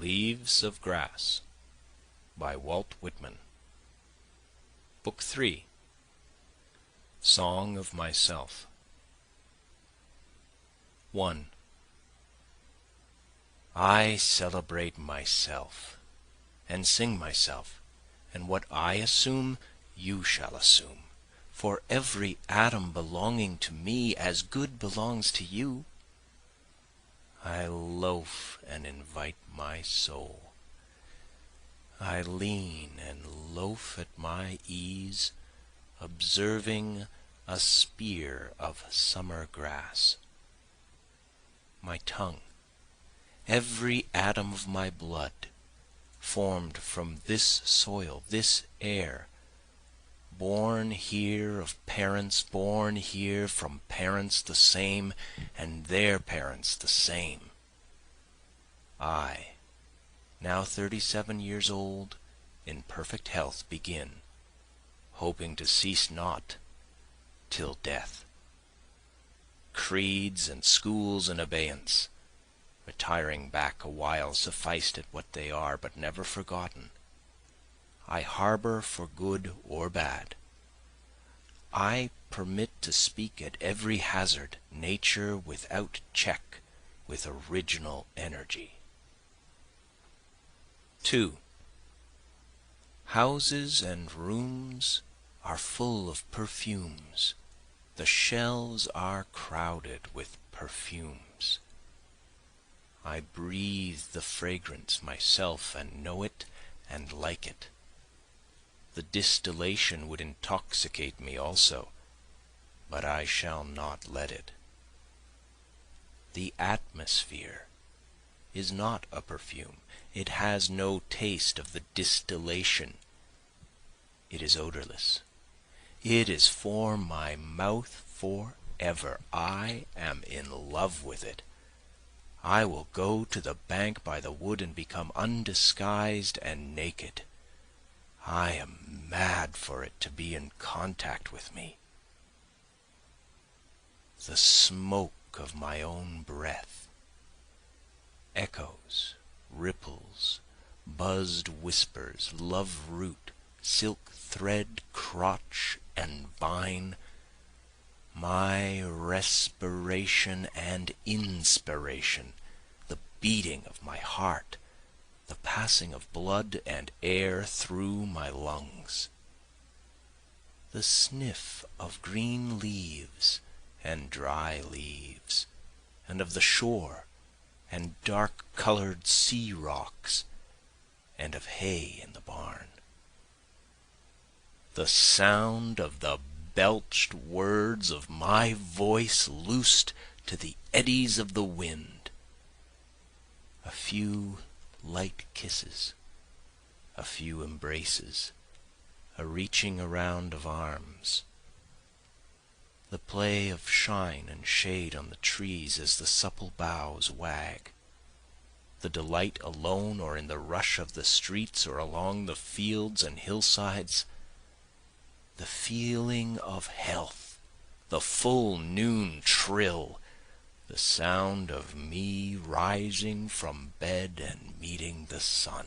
Leaves of Grass by Walt Whitman. Book 3. Song of Myself. 1. I celebrate myself, and sing myself, and what I assume you shall assume, for every atom belonging to me as good belongs to you. I loaf and invite my soul. I lean and loaf at my ease, observing a spear of summer grass. My tongue, every atom of my blood, formed from this soil, this air, born here of parents, born here from parents the same, and their parents the same. I, now 37 years old, in perfect health begin, hoping to cease not till death. Creeds and schools in abeyance, retiring back a while sufficed at what they are, but never forgotten. I harbor for good or bad. I permit to speak at every hazard nature without check, with original energy. 2. Houses and rooms are full of perfumes. The shelves are crowded with perfumes. I breathe the fragrance myself and know it and like it. The distillation would intoxicate me also, but I shall not let it. The atmosphere is not a perfume. It has no taste of the distillation. It is odorless. It is for my mouth forever. I am in love with it. I will go to the bank by the wood and become undisguised and naked. I am mad for it to be in contact with me. The smoke of my own breath, echoes, ripples, buzzed whispers, love root, silk thread, crotch and vine, my respiration and inspiration, the beating of my heart, the passing of blood and air through my lungs, the sniff of green leaves and dry leaves, and of the shore and dark-colored sea rocks, and of hay in the barn. The sound of the belched words of my voice loosed to the eddies of the wind. A few light kisses, a few embraces, a reaching around of arms, the play of shine and shade on the trees as the supple boughs wag, the delight alone or in the rush of the streets or along the fields and hillsides, the feeling of health, the full noon trill, the sound of me rising from bed and meeting the sun.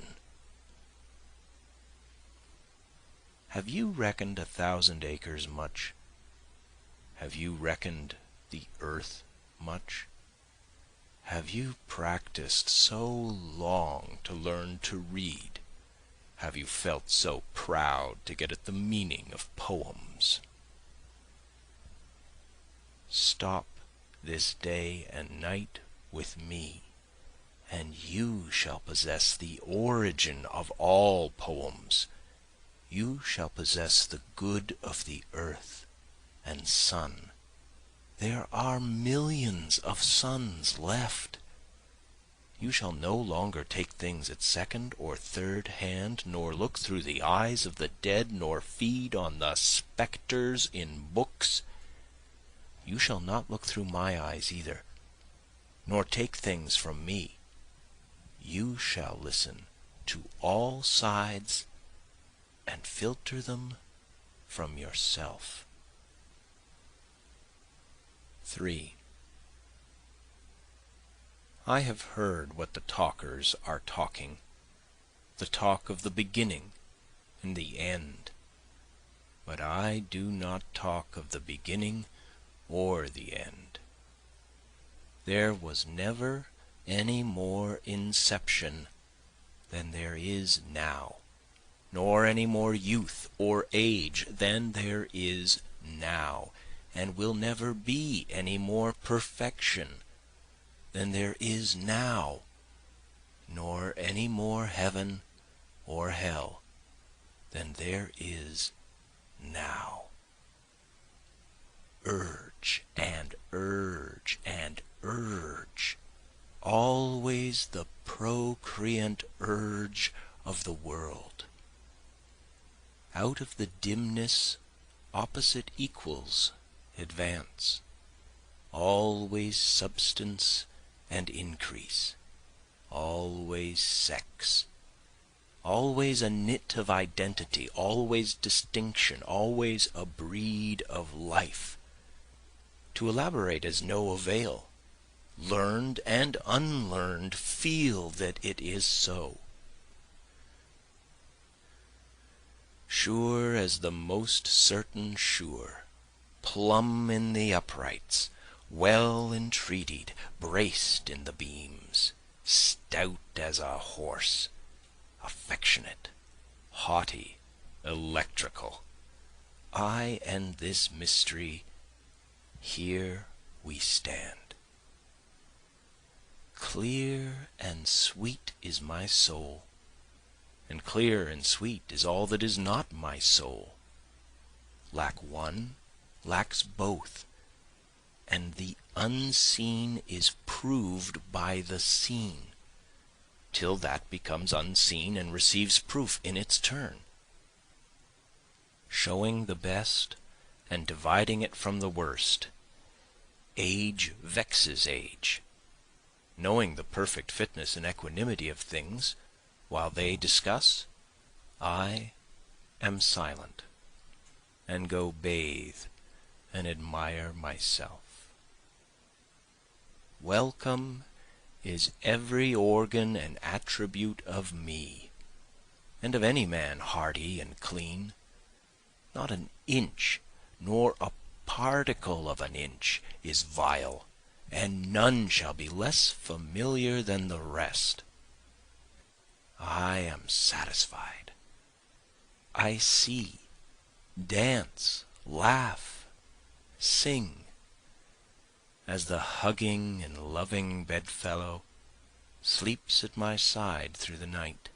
Have you reckoned 1,000 acres much? Have you reckoned the earth much? Have you practiced so long to learn to read? Have you felt so proud to get at the meaning of poems? Stop this day and night with me, and you shall possess the origin of all poems. You shall possess the good of the earth and sun. There are millions of suns left. You shall no longer take things at second or third hand, nor look through the eyes of the dead, nor feed on the spectres in books. You shall not look through my eyes either, nor take things from me. You shall listen to all sides and filter them from yourself. 3. I have heard what the talkers are talking, the talk of the beginning and the end, but I do not talk of the beginning or the end. There was never any more inception than there is now, nor any more youth or age than there is now, and will never be any more perfection than there is now, nor any more heaven or hell than there is now. Urge and urge and urge, always the procreant urge of the world. Out of the dimness opposite equals advance, always substance and increase, always sex, always a knit of identity, always distinction, always a breed of life. To elaborate is no avail. Learned and unlearned feel that it is so. Sure as the most certain sure, plumb in the uprights, well entreated, braced in the beams, stout as a horse, affectionate, haughty, electrical, I and this mystery, here we stand. Clear and sweet is my soul, and clear and sweet is all that is not my soul. Lack one, lacks both, and the unseen is proved by the seen, till that becomes unseen and receives proof in its turn. Showing the best and dividing it from the worst, age vexes age. Knowing the perfect fitness and equanimity of things, while they discuss, I am silent, and go bathe and admire myself. Welcome is every organ and attribute of me, and of any man hearty and clean. Not an inch, nor a particle of an inch is vile, and none shall be less familiar than the rest. I am satisfied. I see, dance, laugh, sing, as the hugging and loving bedfellow sleeps at my side through the night,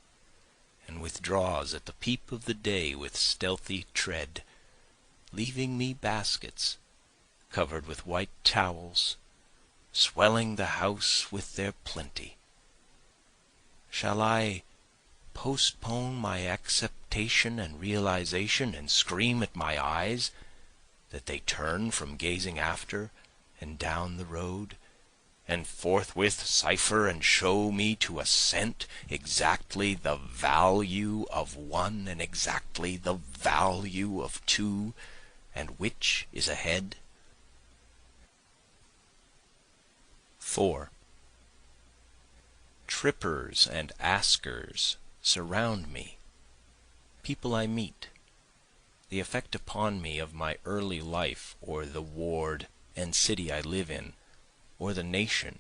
and withdraws at the peep of the day with stealthy tread, leaving me baskets covered with white towels, swelling the house with their plenty. Shall I postpone my acceptation and realization and scream at my eyes that they turn from gazing after and down the road, and forthwith cipher and show me to a cent exactly the value of one and exactly the value of two, and which is ahead? 4. Trippers and askers surround me, people I meet, the effect upon me of my early life, or the ward and city I live in, or the nation,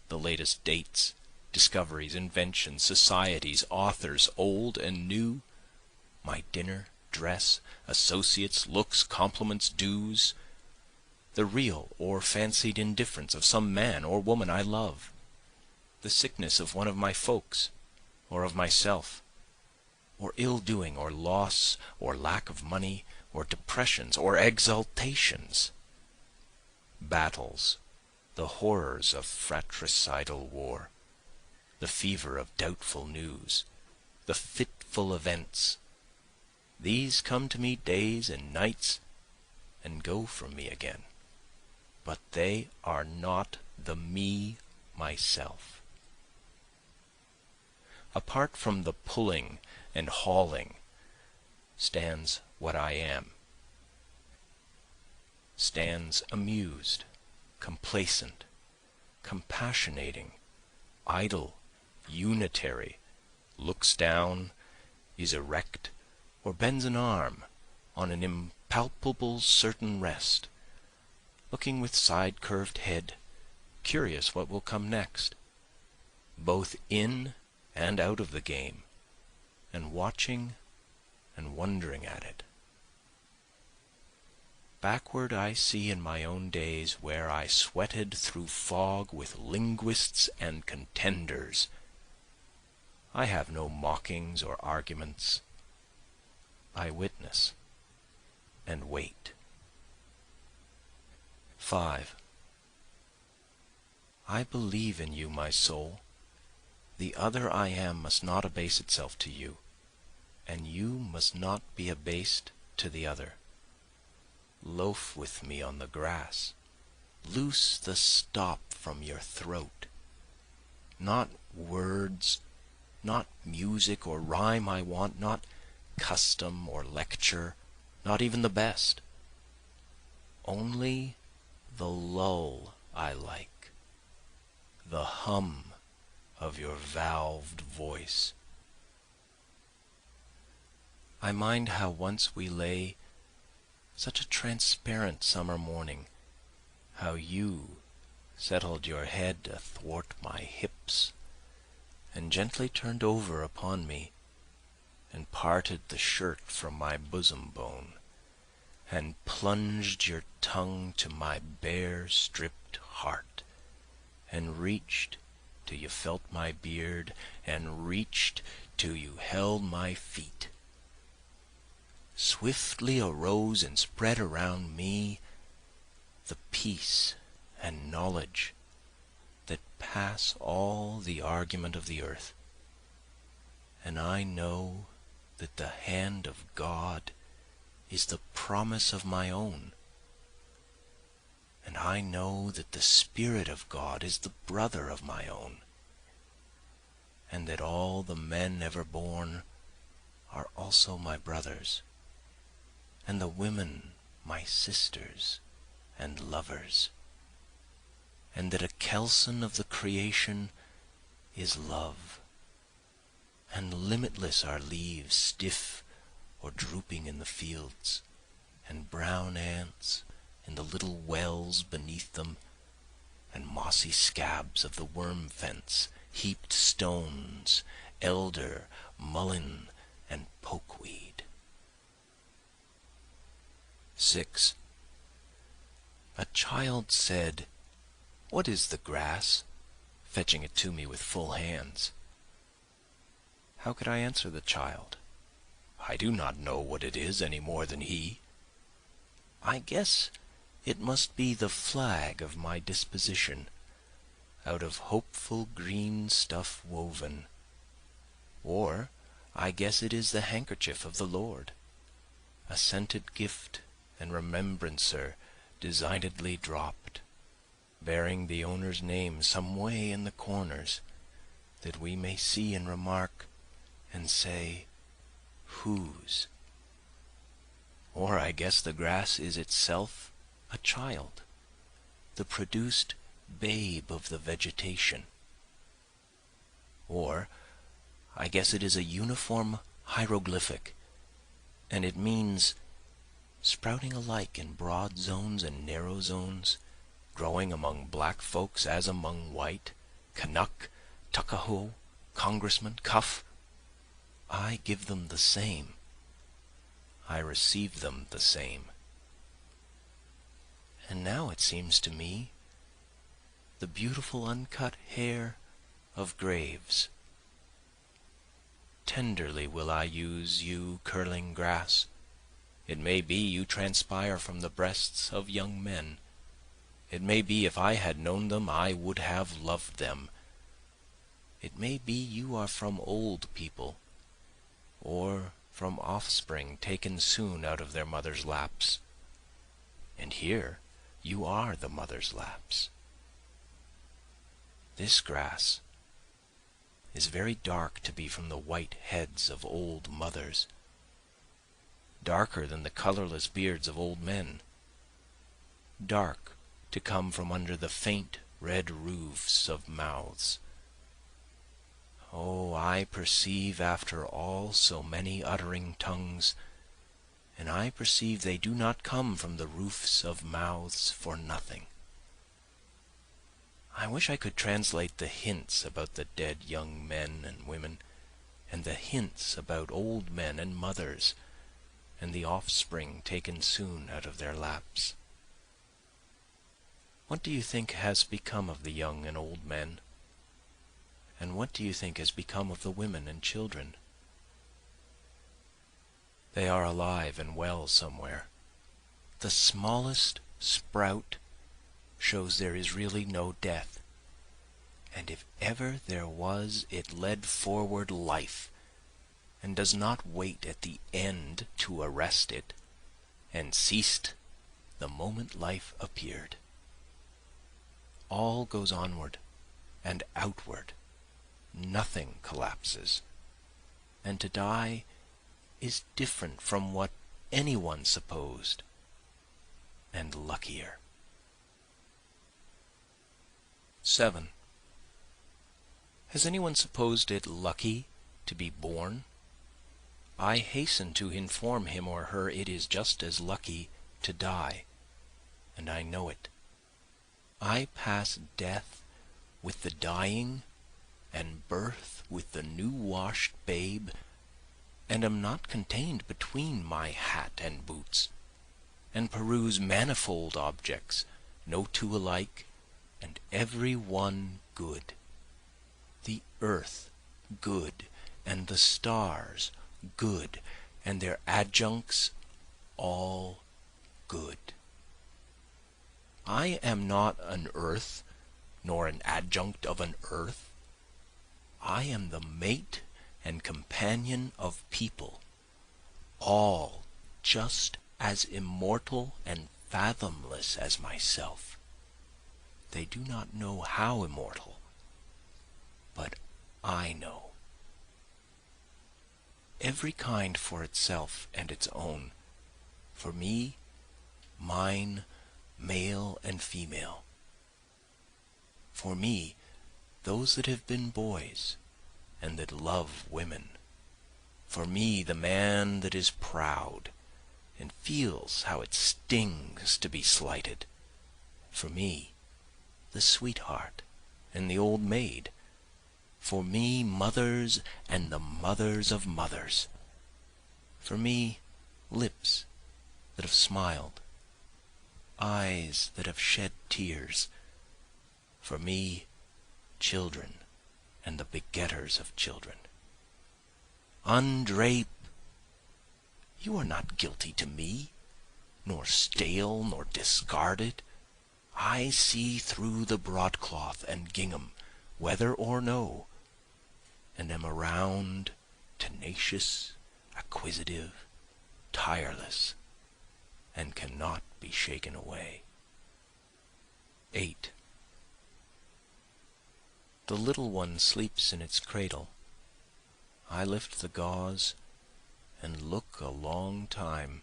the latest dates, discoveries, inventions, societies, authors, old and new, my dinner, dress, associates, looks, compliments, dues, the real or fancied indifference of some man or woman I love, the sickness of one of my folks, or of myself, or ill-doing, or loss, or lack of money, or depressions, or exaltations, battles, the horrors of fratricidal war, the fever of doubtful news, the fitful events, these come to me days and nights and go from me again, but they are not the me myself. Apart from the pulling and hauling stands what I am, stands amused, complacent, compassionating, idle, unitary, looks down, is erect, or bends an arm on an impalpable certain rest, looking with side-curved head, curious what will come next, both in and out of the game, and watching and wondering at it. Backward I see in my own days where I sweated through fog with linguists and contenders. I have no mockings or arguments. I witness and wait. 5. I believe in you, my soul. The other I am must not abase itself to you, and you must not be abased to the other. Loaf with me on the grass. Loose the stop from your throat. Not words, not music or rhyme I want, not custom or lecture, not even the best. Only the lull I like, the hum of your valved voice. I mind how once we lay such a transparent summer morning, how you settled your head athwart my hips and gently turned over upon me and parted the shirt from my bosom bone and plunged your tongue to my bare stripped heart and reached till you felt my beard and reached till you held my feet. Swiftly arose and spread around me the peace and knowledge that pass all the argument of the earth, and I know that the hand of God is the promise of my own, and I know that the Spirit of God is the brother of my own, and that all the men ever born are also my brothers, and the women my sisters and lovers, and that a kelson of the creation is love, and limitless are leaves stiff or drooping in the fields, and brown ants in the little wells beneath them, and mossy scabs of the worm fence, heaped stones, elder, mullein, and pokeweed. 6. A child said, "What is the grass?" fetching it to me with full hands. How could I answer the child? I do not know what it is any more than he. I guess it must be the flag of my disposition, out of hopeful green stuff woven. Or I guess it is the handkerchief of the Lord, a scented gift and remembrancer designedly dropped, bearing the owner's name some way in the corners, that we may see and remark and say, whose? Or I guess the grass is itself a child, the produced babe of the vegetation. Or I guess it is a uniform hieroglyphic, and it means sprouting alike in broad zones and narrow zones, growing among black folks as among white, Canuck, Tuckahoe, Congressman, Cuff. I give them the same. I receive them the same. And now it seems to me the beautiful uncut hair of graves. Tenderly will I use you, curling grass. It may be you transpire from the breasts of young men. It may be if I had known them I would have loved them. It may be you are from old people, or from offspring taken soon out of their mother's laps. And here you are the mother's laps. This grass is very dark to be from the white heads of old mothers, darker than the colorless beards of old men, dark to come from under the faint red roofs of mouths, Oh, I perceive after all so many uttering tongues, and I perceive they do not come from the roofs of mouths for nothing. I wish I could translate the hints about the dead young men and women, and the hints about old men and mothers, and the offspring taken soon out of their laps. What do you think has become of the young and old men? And what do you think has become of the women and children? They are alive and well somewhere. The smallest sprout shows there is really no death, and if ever there was, it led forward life, and does not wait at the end to arrest it, and ceased the moment life appeared. All goes onward and outward, nothing collapses, and to die is different from what anyone supposed, and luckier. 7. Has anyone supposed it lucky to be born? I hasten to inform him or her it is just as lucky to die, and I know it. I pass death with the dying and birth with the new-washed babe, and am not contained between my hat and boots, and peruse manifold objects, no two alike, and every one good. The earth good, and the stars good, and their adjuncts all good. I am not an earth, nor an adjunct of an earth. I am the mate and companion of people, all just as immortal and fathomless as myself. They do not know how immortal, but I know. Every kind for itself and its own, for me, mine, male and female. For me, those that have been boys, and that love women. For me, the man that is proud, and feels how it stings to be slighted. For me, the sweetheart, and the old maid. For me, mothers, and the mothers of mothers. For me, lips that have smiled, eyes that have shed tears. For me, children, and the begetters of children. Undrape! You are not guilty to me, nor stale, nor discarded. I see through the broadcloth and gingham, whether or no, and am around, tenacious, acquisitive, tireless, and cannot be shaken away. 8. The little one sleeps in its cradle. I lift the gauze and look a long time,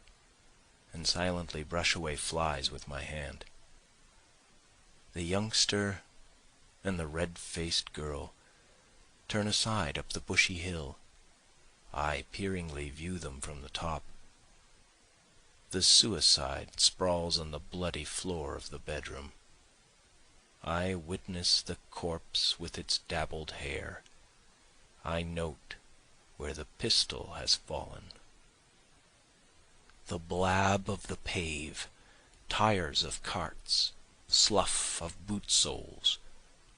and silently brush away flies with my hand. The youngster and the red-faced girl turn aside up the bushy hill. I peeringly view them from the top. The suicide sprawls on the bloody floor of the bedroom. I witness the corpse with its dabbled hair. I note where the pistol has fallen. The blab of the pave, tires of carts, slough of boot soles,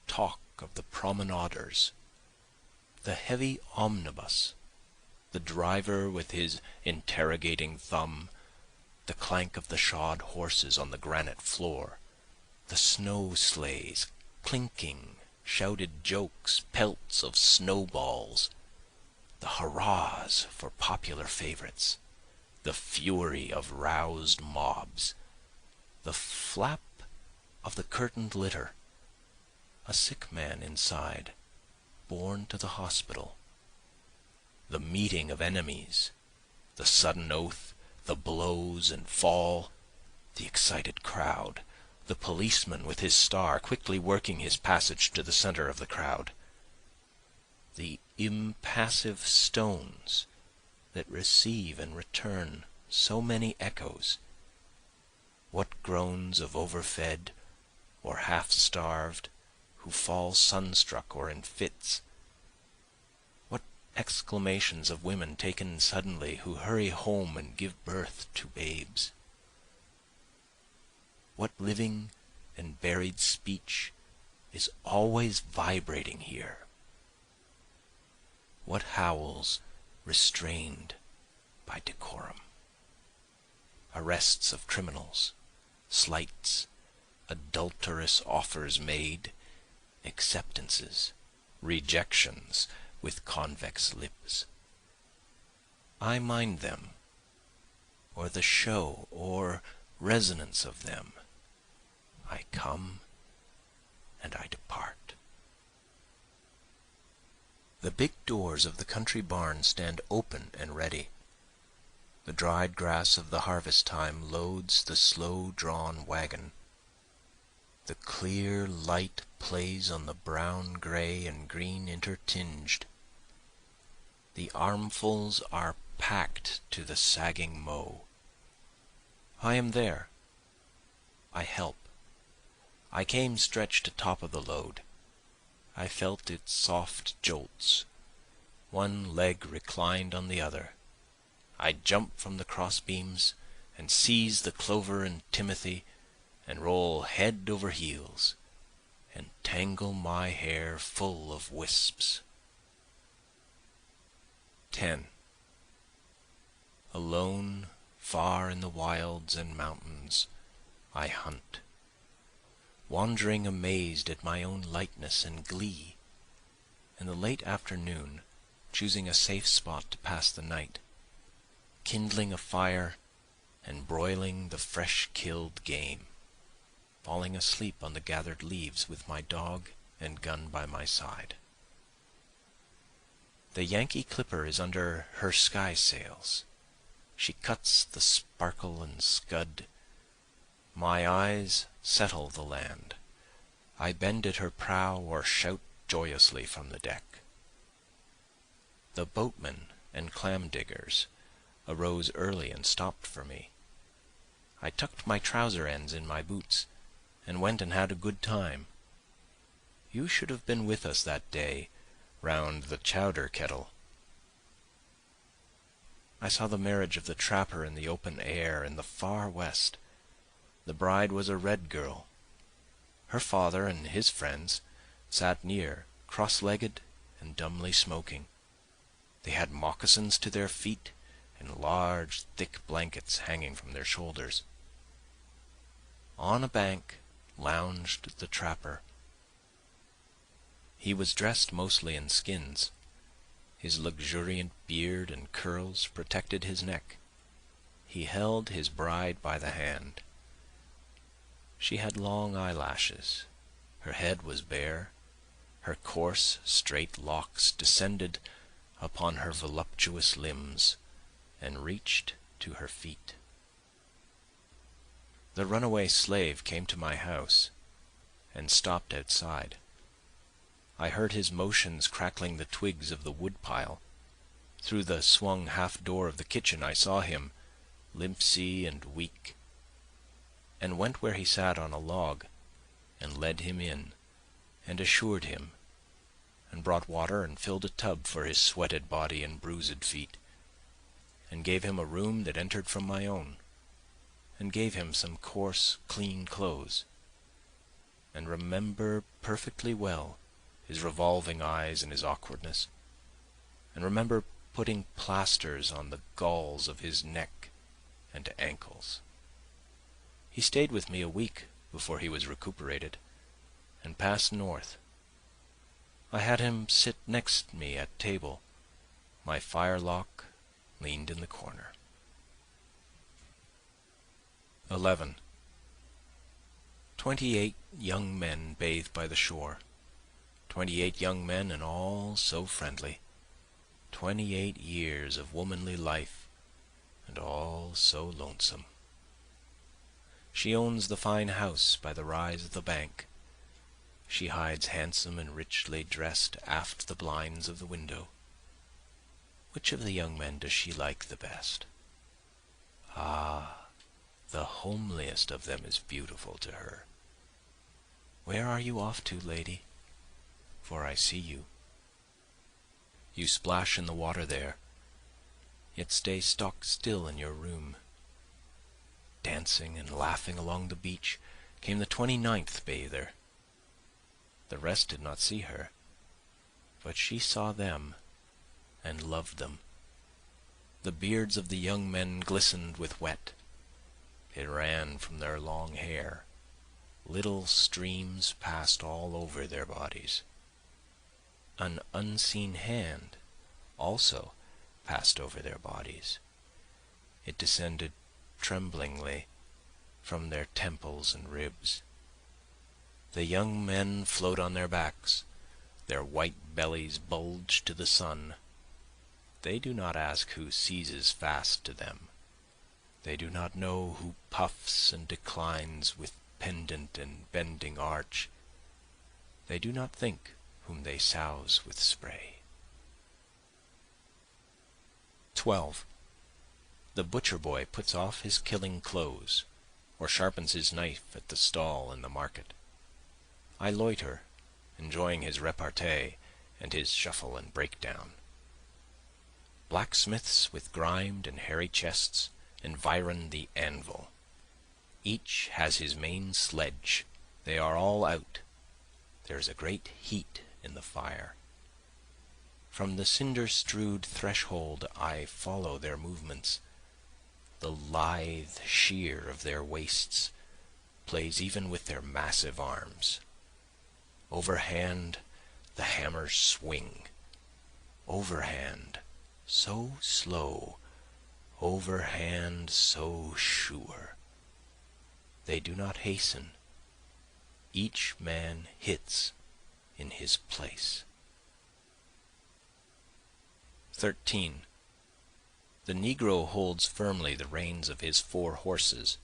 talk of the promenaders, the heavy omnibus, the driver with his interrogating thumb, the clank of the shod horses on the granite floor, the snow sleighs clinking, shouted jokes, pelts of snowballs, the hurrahs for popular favorites, the fury of roused mobs, the flap of the curtained litter, a sick man inside, borne to the hospital, the meeting of enemies, the sudden oath, the blows and fall, the excited crowd, the policeman with his star quickly working his passage to the center of the crowd. the impassive stones that receive and return so many echoes. What groans of overfed or half-starved who fall sunstruck or in fits. What exclamations of women taken suddenly who hurry home and give birth to babes. What living and buried speech is always vibrating here. What howls restrained by decorum. Arrests of criminals, slights, adulterous offers made, acceptances, rejections with convex lips. I mind them, or the show or resonance of them. I come and I depart. The big doors of the country barn stand open and ready. The dried grass of the harvest time loads the slow-drawn wagon. The clear light plays on the brown, gray, and green intertinged. The armfuls are packed to the sagging mow. I am there. I help. I came stretched atop of the load. I felt its soft jolts. One leg reclined on the other. I jump from the crossbeams and seize the clover and timothy and roll head over heels and tangle my hair full of wisps. 10. Alone, far in the wilds and mountains, I hunt, wandering amazed at my own lightness and glee. In the late afternoon, choosing a safe spot to pass the night, kindling a fire and broiling the fresh-killed game, falling asleep on the gathered leaves with my dog and gun by my side. The Yankee clipper is under her sky sails. She cuts the sparkle and scud. My eyes settle the land. I bend at her prow or shout joyously from the deck. The boatmen and clam diggers arose early and stopped for me. I tucked my trouser ends in my boots and went and had a good time. You should have been with us that day round the chowder kettle. I saw the marriage of the trapper in the open air in the far west. The bride was a red girl. Her father and his friends sat near, cross-legged and dumbly smoking. They had moccasins to their feet and large thick blankets hanging from their shoulders. On a bank lounged the trapper. He was dressed mostly in skins. His luxuriant beard and curls protected his neck. He held his bride by the hand. She had long eyelashes. Her head was bare. Her coarse, straight locks descended upon her voluptuous limbs and reached to her feet. The runaway slave came to my house and stopped outside. I heard his motions crackling the twigs of the woodpile. Through the swung half-door of the kitchen I saw him, limpsy and weak, and went where he sat on a log, and led him in, and assured him, and brought water and filled a tub for his sweated body and bruised feet, and gave him a room that entered from my own, and gave him some coarse, clean clothes, and remember perfectly well his revolving eyes and his awkwardness, and remember putting plasters on the galls of his neck and ankles. He stayed with me a week before he was recuperated, and passed north. I had him sit next me at table. My firelock leaned in the corner. 11. 28 young men bathed by the shore. 28 young men and all so friendly. 28 years of womanly life and all so lonesome. She owns the fine house by the rise of the bank. She hides handsome and richly dressed aft the blinds of the window. Which of the young men does she like the best? Ah, the homeliest of them is beautiful to her. Where are you off to, lady? For I see you. You splash in the water there, yet stay stock still in your room. Dancing and laughing along the beach came the 29th bather. The rest did not see her, but she saw them and loved them. The beards of the young men glistened with wet. It ran from their long hair. Little streams passed all over their bodies. An unseen hand also passed over their bodies. It descended tremblingly from their temples and ribs. The young men float on their backs, their white bellies bulge to the sun. They do not ask who seizes fast to them. They do not know who puffs and declines with pendant and bending arch. They do not think whom they souse with spray. 12. The butcher boy puts off his killing clothes, or sharpens his knife at the stall in the market. I loiter, enjoying his repartee and his shuffle and breakdown. Blacksmiths with grimed and hairy chests environ the anvil. Each has his main sledge. They are all out. There is a great heat in the fire. From the cinder-strewed threshold I follow their movements. The lithe sheer of their waists plays even with their massive arms. Overhand the hammers swing. Overhand, so slow. Overhand, so sure. They do not hasten. Each man hits in his place. 13. The Negro holds firmly the reins of his 4 horses.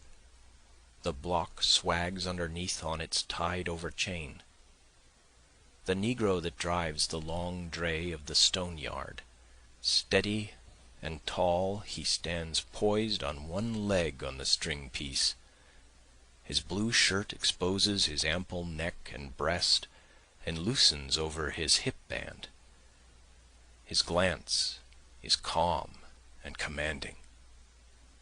The block swags underneath on its tied-over chain. The Negro that drives the long dray of the stone yard, steady and tall, he stands poised on one leg on the string piece. His blue shirt exposes his ample neck and breast and loosens over his hip band. His glance is calm and commanding.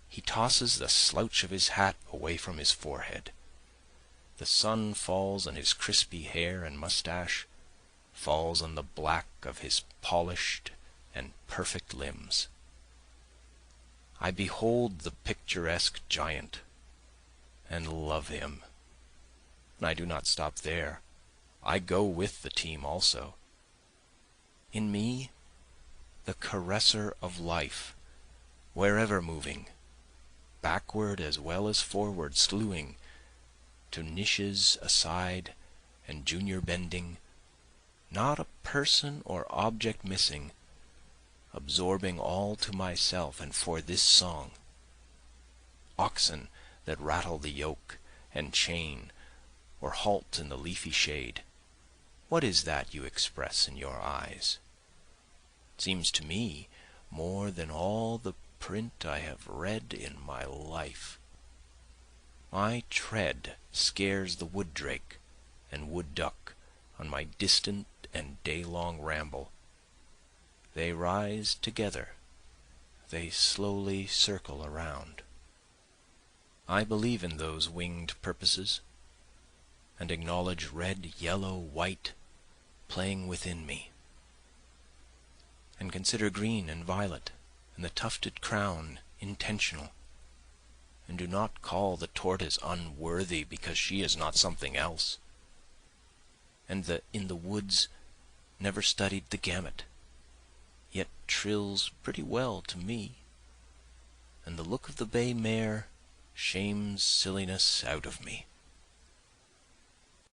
He tosses the slouch of his hat away from his forehead. The sun falls on his crispy hair and mustache, falls on the black of his polished and perfect limbs. I behold the picturesque giant and love him. And I do not stop there. I go with the team also. In me, the caresser of life, wherever moving, backward as well as forward slewing, to niches aside and junior bending, not a person or object missing, absorbing all to myself and for this song. Oxen that rattle the yoke and chain or halt in the leafy shade, what is that you express in your eyes? It seems to me more than all the print I have read in my life. My tread scares the wood drake and wood duck on my distant and day-long ramble. They rise together, they slowly circle around. I believe in those winged purposes, and acknowledge red, yellow, white playing within me, and consider green and violet and the tufted crown intentional, and do not call the tortoise unworthy because she is not something else, and the in the woods never studied the gamut, yet trills pretty well to me, and the look of the bay mare shames silliness out of me.